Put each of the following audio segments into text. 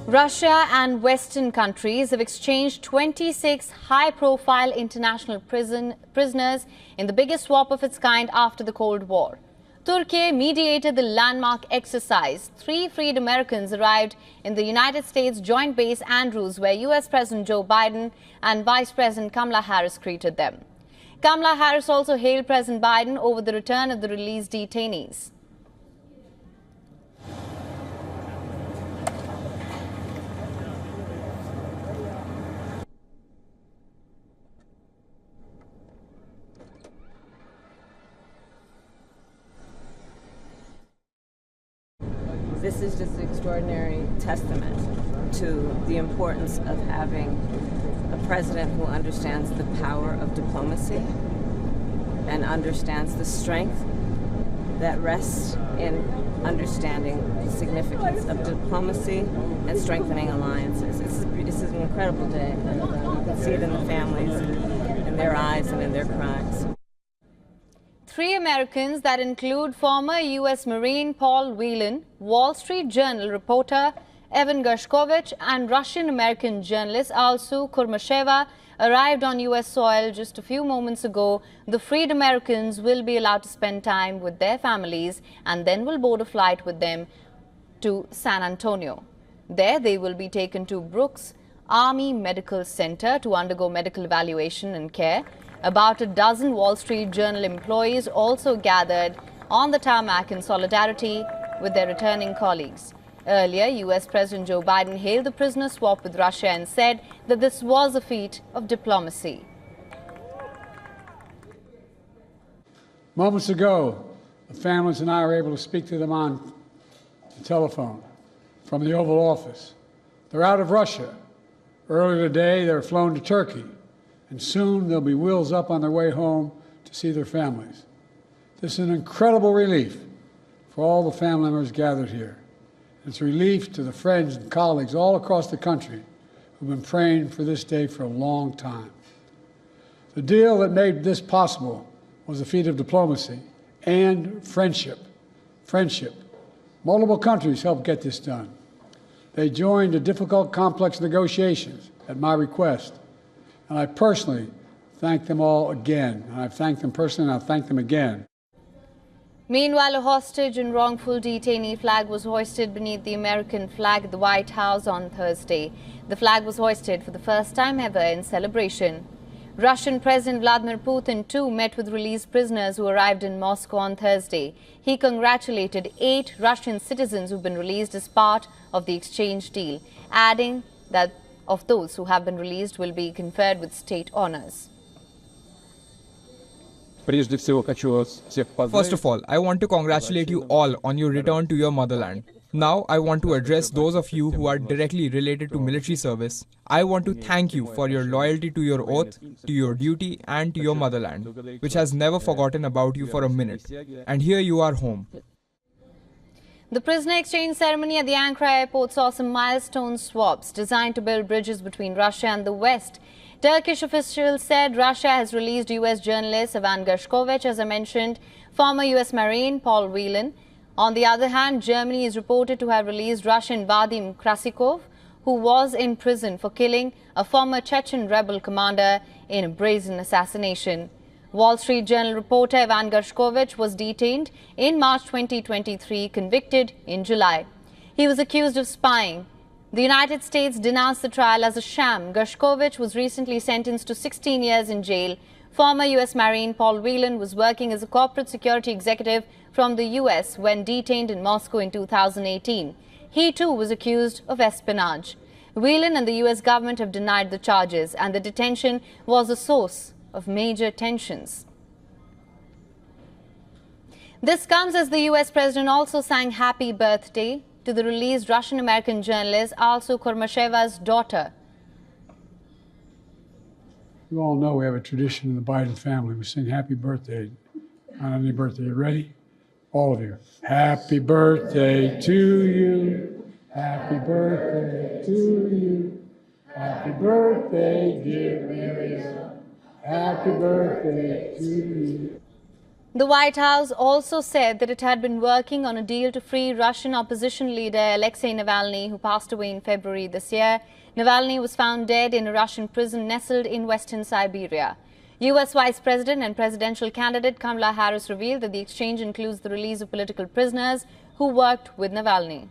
Russia and Western countries have exchanged 26 high-profile international prisoners in the biggest swap of its kind after the Cold War. Turkey mediated the landmark exercise. 3 freed Americans arrived in the United States Joint Base Andrews, where U.S. President Joe Biden and Vice President Kamala Harris greeted them. Kamala Harris also hailed President Biden over the return of the released detainees. This is just an extraordinary testament to the importance of having a president who understands the power of diplomacy and understands the strength that rests in understanding the significance of diplomacy and strengthening alliances. This is an incredible day, and you can see it in the families, in their eyes and in their cries. 3 Americans that include former U.S. Marine Paul Whelan, Wall Street Journal reporter Evan Gershkovich and Russian-American journalist Alsu Kurmasheva arrived on U.S. soil just a few moments ago. The freed Americans will be allowed to spend time with their families and then will board a flight with them to San Antonio. There they will be taken to Brooks Army Medical Center to undergo medical evaluation and care. About a dozen Wall Street Journal employees also gathered on the tarmac in solidarity with their returning colleagues. Earlier, U.S. President Joe Biden hailed the prisoner swap with Russia and said that this was a feat of diplomacy. Moments ago, the families and I were able to speak to them on the telephone from the Oval Office. They're out of Russia. Earlier today, they were flown to Turkey. And soon they'll be wheels up on their way home to see their families. This is an incredible relief for all the family members gathered here. It's a relief to the friends and colleagues all across the country who've been praying for this day for a long time. The deal that made this possible was a feat of diplomacy and friendship. Multiple countries helped get this done. They joined the difficult, complex negotiations at my request. And I personally thank them all again. And I've thanked them personally, and I'll thank them again. Meanwhile, a hostage and wrongful detainee flag was hoisted beneath the American flag at the White House on Thursday. The flag was hoisted for the first time ever in celebration. Russian President Vladimir Putin, too, met with released prisoners who arrived in Moscow on Thursday. He congratulated 8 Russian citizens who've been released as part of the exchange deal, adding that of those who have been released will be conferred with state honors. First of all, I want to congratulate you all on your return to your motherland. Now, I want to address those of you who are directly related to military service. I want to thank you for your loyalty to your oath, to your duty, and to your motherland, which has never forgotten about you for a minute. And here you are home. The prisoner exchange ceremony at the Ankara airport saw some milestone swaps designed to build bridges between Russia and the West. Turkish officials said Russia has released U.S. journalist Evan Gershkovich, as I mentioned, former U.S. Marine Paul Whelan. On the other hand, Germany is reported to have released Russian Vadim Krasikov, who was in prison for killing a former Chechen rebel commander in a brazen assassination. Wall Street Journal reporter Evan Gershkovich was detained in March 2023, convicted in July. He was accused of spying. The United States denounced the trial as a sham. Gershkovich was recently sentenced to 16 years in jail. Former U.S. Marine Paul Whelan was working as a corporate security executive from the U.S. when detained in Moscow in 2018. He too was accused of espionage. Whelan and the U.S. government have denied the charges, and the detention was a source of major tensions. This comes as the U.S. president also sang happy birthday to the released Russian-American journalist Alsu Kurmasheva's daughter. You all know we have a tradition in the Biden family. We sing happy birthday on any birthday. You ready? All of you. Happy birthday to you. Happy birthday to you. Happy birthday, dear Miriam. Happy birthday to you. The White House also said that it had been working on a deal to free Russian opposition leader Alexei Navalny, who passed away in February this year. Navalny was found dead in a Russian prison nestled in western Siberia. U.S. Vice President and presidential candidate Kamala Harris revealed that the exchange includes the release of political prisoners who worked with Navalny.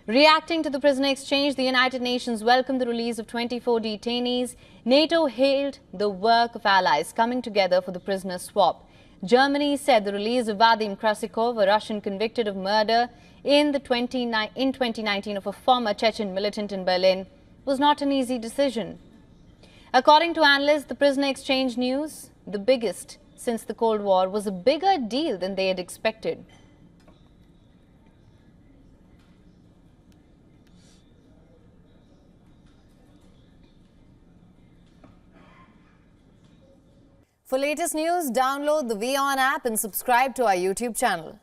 Reacting to the prisoner exchange, the United Nations welcomed the release of 24 detainees. NATO hailed the work of allies coming together for the prisoner swap. Germany said the release of Vadim Krasikov, a Russian convicted of murder in 2019 of a former Chechen militant in Berlin, was not an easy decision. According to analysts, the prisoner exchange news, the biggest since the Cold War, was a bigger deal than they had expected. For latest news, download the WION app and subscribe to our YouTube channel.